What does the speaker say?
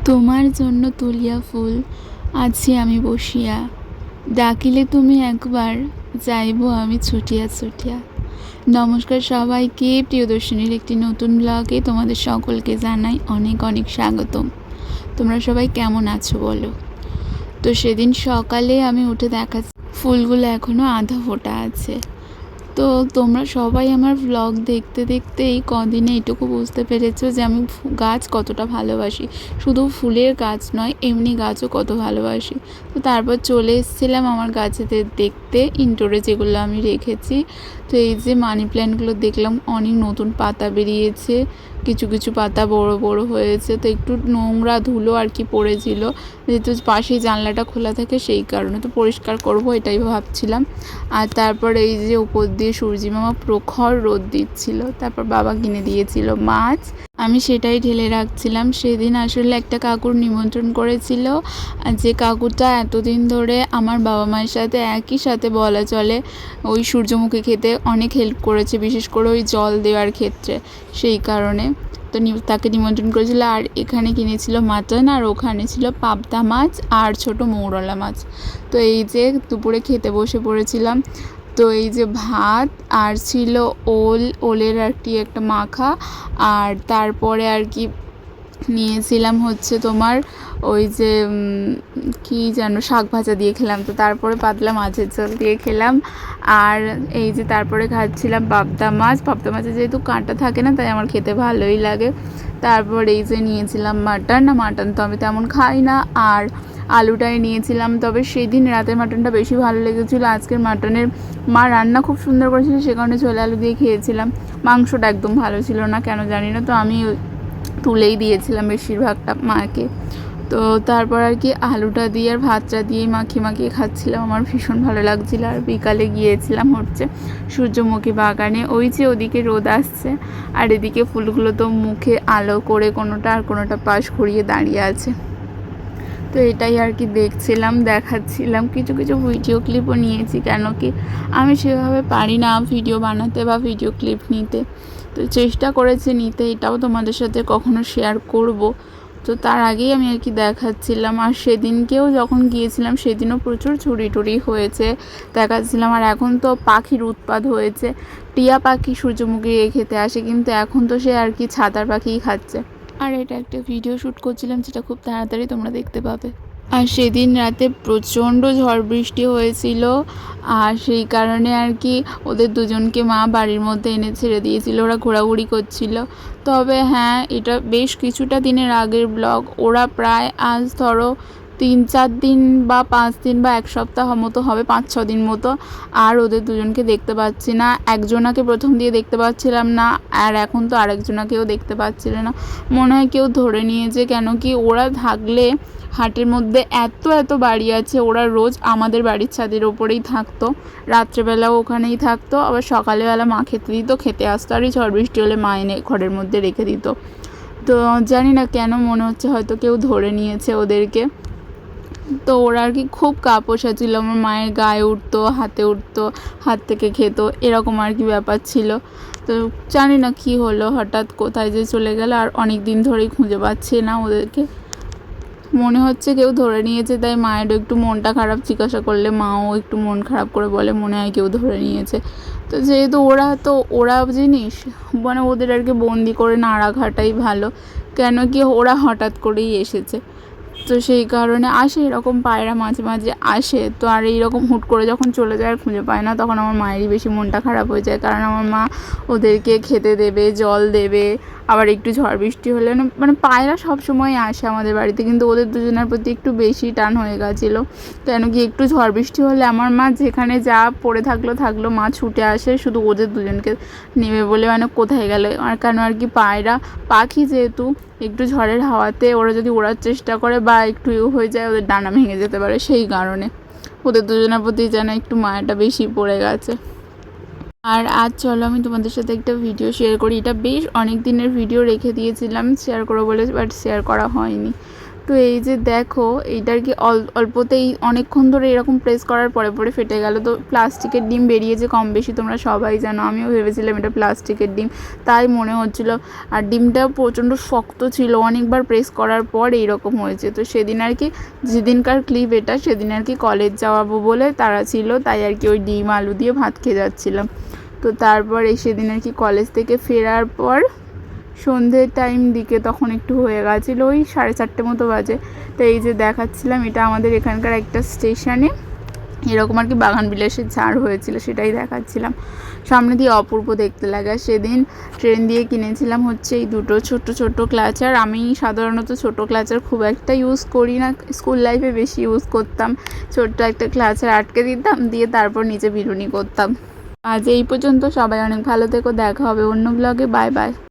তোমার জন্য তুলিয়া ফুল আছি আমি বসিয়া, ডাকিলে তুমি একবার যাইব আমি ছুটিয়া ছুটিয়া। নমস্কার সবাইকে, প্রিয়দর্শিনীর একটি নতুন ব্লগে তোমাদের সকলকে জানাই অনেক অনেক স্বাগতম। তোমরা সবাই কেমন আছো বলো। তো সেদিন সকালে আমি উঠে দেখা ফুলগুলো এখনও আধা ফোটা আছে। তো তোমরা সবাই আমার ব্লগ দেখতে দেখতে এই কদিনে এটুকু বুঝতে পেরেছো যে আমি গাছ কতটা ভালোবাসি। শুধু ফুলের গাছ নয়, এমনি গাছও কত ভালোবাসি। তো তারপর চলে এসেছিলাম আমার গাছেদের দেখতে, ইনডোরে যেগুলো আমি রেখেছি। তো এই যে মানি প্ল্যান্টগুলো দেখলাম অনেক নতুন পাতা বেরিয়েছে, কিছু কিছু পাতা বড় বড় হয়েছে। তো একটু নোংরা ধুলো আর কি পড়েছিল, যেহেতু পাশেই জানলাটা খোলা থাকে সেই কারণে। তো পরিষ্কার করবো এটাই ভাবছিলাম। আর তারপর এই যে উপর দিয়ে সূর্যি মামা প্রখর রোদ দিচ্ছিল। তারপর বাবা কিনে দিয়েছিল মাছ, আমি সেটাই ঢেলে রাখছিলাম। সেদিন আসলে একটা কাকুর নিমন্ত্রণ করেছিল, যে কাকুটা এতদিন ধরে আমার বাবা মায়ের সাথে একই সাথে বলা চলে ওই সূর্যমুখী খেতে অনেক হেল্প করেছে, বিশেষ করে ওই জল দেওয়ার ক্ষেত্রে। সেই কারণে তো তাকে নিমন্ত্রণ করেছিল। আর এখানে কিনেছিল মাটন, আর ওখানে ছিল পাবদা মাছ আর ছোট মৌরলা মাছ। তো এই যে দুপুরে খেতে বসে পড়েছিলাম। তো এই যে ভাত আর ছিল ওলের আর কি একটা মাখা, আর তারপরে আর কি নিয়েছিলাম হচ্ছে তোমার ওই যে কি যেন শাক ভাজা দিয়ে খেলাম। তো তারপরে পাতলা মাছের ঝোল দিয়ে খেলাম। আর এই যে তারপরে খাচ্ছিলাম পাবদা মাছে যেহেতু কাঁটা থাকে না, তাই আমার খেতে ভালোই লাগে। তারপর এই যে নিয়েছিলাম মাটন তো আমি তেমন খাই না। আর আলুটাই নিয়েছিলাম, তবে সেই দিন রাতের মাটনটা বেশি ভালো লেগেছিলো। আজকের মাটনের মা রান্না খুব সুন্দর করেছিল, সে কারণে ছোলা আলু দিয়ে খেয়েছিলাম। মাংসটা একদম ভালো ছিল না, কেন জানি না। তো আমি তুলেই দিয়েছিলাম বেশিরভাগটা মাকে। তো তারপর আর কি আলুটা দিয়ে আর ভাতটা দিয়ে মাখিয়ে খাচ্ছিলাম, আমার ভীষণ ভালো লাগছিলো। আর বিকালে গিয়েছিলাম হচ্ছে সূর্যমুখী বাগানে, ওই যে ওদিকে রোদ আসছে আর এদিকে ফুলগুলো তো মুখে আলো করে কোনোটা আর কোনোটা পাশ ঘুরিয়ে দাঁড়িয়ে আছে। তো এটাই আর কি দেখাচ্ছিলাম। কিছু কিছু ভিডিও ক্লিপও নিয়েছি, কেন কি আমি সেভাবে পারি না ভিডিও বানাতে বা ভিডিও ক্লিপ নিতে। তো চেষ্টা করেছি নিতে, এটাও তোমাদের সাথে কখনো শেয়ার করব। তো তার আগেই আমি আর কি দেখাচ্ছিলাম। আর সেদিনকেও যখন গিয়েছিলাম সেদিনও প্রচুর চুরি হয়েছে দেখাচ্ছিলাম। আর এখন তো পাখির উৎপাত হয়েছে, টিয়া পাখি সূর্যমুখী খেতে আসে, কিন্তু এখন তো সে আর কি ছাতার পাখিই খাচ্ছে। আর এটা একটা ভিডিও শ্যুট করছিলাম, যেটা খুব তাড়াতাড়ি তোমরা দেখতে পাবে। আর সেদিন রাতে প্রচণ্ড ঝড় বৃষ্টি হয়েছিল, আর সেই কারণে আর কি ওদের দুজনকে মা বাড়ির মধ্যে এনে ছেড়ে দিয়েছিল, ওরা ঘোরাঘুরি করছিল। তবে হ্যাঁ, এটা বেশ কিছুটা দিনের আগের ব্লগ। ওরা প্রায় আজ ধরো 3-4 দিন বা 5 দিন বা 1 সপ্তাহ মতো হবে, 5-6 দিন মতো। আর ওদের দুজনকে দেখতে পাচ্ছি না। একজনাকে প্রথম দিয়ে দেখতে পাচ্ছিলাম না, আর এখন তো আরেকজনাকেও দেখতে পাচ্ছিল না। মনে হয় কেউ ধরে নিয়েছে, কেন কি ওরা থাকলে হাটের মধ্যে এত বাড়ি আছে, ওরা রোজ আমাদের বাড়ির ছাদের ওপরেই থাকতো, রাত্রেবেলাও ওখানেই থাকতো, আবার সকালবেলা মা খেতে দিত, খেতে আসতো। আর এই ঝড় বৃষ্টি হলে মা এনে ঘরের মধ্যে রেখে দিত। তো জানি না কেন মনে হচ্ছে হয়তো কেউ ধরে নিয়েছে ওদেরকে। তো ওরা আর কি খুব কাপোষা ছিল, আমার মায়ের গায়ে উঠতো, হাতে উঠতো, হাত থেকে খেত, এরকম আর কি ব্যাপার ছিল। তো জানি না কী হলো, হঠাৎ কোথায় যে চলে গেল। আর অনেক দিন ধরেই খুঁজে পাচ্ছি না ওদেরকে, মনে হচ্ছে কেউ ধরে নিয়েছে। তাই মায়েরও একটু মনটা খারাপ, জিজ্ঞাসা করলে মাও একটু মন খারাপ করে বলে মনে হয় কেউ ধরে নিয়েছে। তো যেহেতু ওরা জিনিস, মানে ওদের আর কি বন্দি করে না রাখাটাই ভালো, কেন কি ওরা হঠাৎ করেই এসেছে। তো সেই কারণে আসে, এরকম পায়রা মাঝে মাঝে আসে। তো আর এইরকম হুট করে যখন চলে যায় আর খুঁজে পায় না, তখন আমার মায়েরই বেশি মনটা খারাপ হয়ে যায়। কারণ আমার মা ওদেরকে খেতে দেবে, জল দেবে, আবার একটু ঝড় বৃষ্টি হলে না, মানে পায়রা সবসময় আসে আমাদের বাড়িতে, কিন্তু ওদের দুজনের প্রতি একটু বেশি টান হয়ে গেছিলো। কেন কি একটু ঝড় বৃষ্টি হলে আমার মা যেখানে যা পড়ে থাকলো মা ছুটে আসে শুধু ওদের দুজনকে নেবে বলে, মানে কোথায় গেল। আর কেন আর কি পায়রা পাখি যেহেতু, একটু ঝড়ের হাওয়াতে ওরা যদি ওড়ার চেষ্টা করে বা একটু হয়ে যায়, ওদের ডানা ভেঙে যেতে পারে। সেই কারণে ওদের দুজনের প্রতি যেন একটু মায়াটা বেশি পড়ে গেছে। আর আজ চলো আমি তোমাদের সাথে একটা ভিডিও শেয়ার করি। এটা বেশ অনেক দিনের ভিডিও রেখে দিয়েছিলাম শেয়ার করবো বলে, বাট শেয়ার করা হয়নি। তো এই যে দেখো এইটার কি অল্পতেই অনেকক্ষণ ধরে এরকম প্রেস করার পরে পরে ফেটে গেল। তো প্লাস্টিকের ডিম বেরিয়েছে কম বেশি, তোমরা সবাই জানো, আমিও ভেবেছিলাম এটা প্লাস্টিকের ডিম, তাই মনে হচ্ছিল। আর ডিমটাও প্রচণ্ড শক্ত ছিল, অনেকবার প্রেস করার পর এইরকম হয়েছে। তো সেদিন আর কি, যেদিনকার ক্লিপ এটা, সেদিন আর কি কলেজ যাওয়াবো বলে তারা ছিল, তাই আর কি ওই ডিম আলু দিয়ে ভাত খেয়ে যাচ্ছিলাম। তো তারপর এই সেদিন আর কি কলেজ থেকে ফেরার পর সন্ধ্যের টাইম দিকে তখন একটু হয়ে গেছিলো, ওই 4:30 মতো বাজে। তো এই যে দেখাচ্ছিলাম, এটা আমাদের এখানকার একটা স্টেশনে এরকম আর কি বাগান বিলাসের ঝাড় হয়েছিল, সেটাই দেখাচ্ছিলাম। সামনে দিয়ে অপূর্ব দেখতে লাগে। সেদিন ট্রেন দিয়ে কিনেছিলাম হচ্ছে এই দুটো ছোট ক্লাচার। আমি সাধারণত ছোট ক্লাচার খুব একটা ইউজ করি না, স্কুল লাইফে বেশি ইউজ করতাম। ছোট্ট একটা ক্লাচার আটকে দিতাম, দিয়ে তারপর নিচে বিরুনি করতাম। আজ এই পর্যন্ত, সবাই অনেক ভালো থেকো, দেখা হবে অন্য ব্লগে, বাই বাই।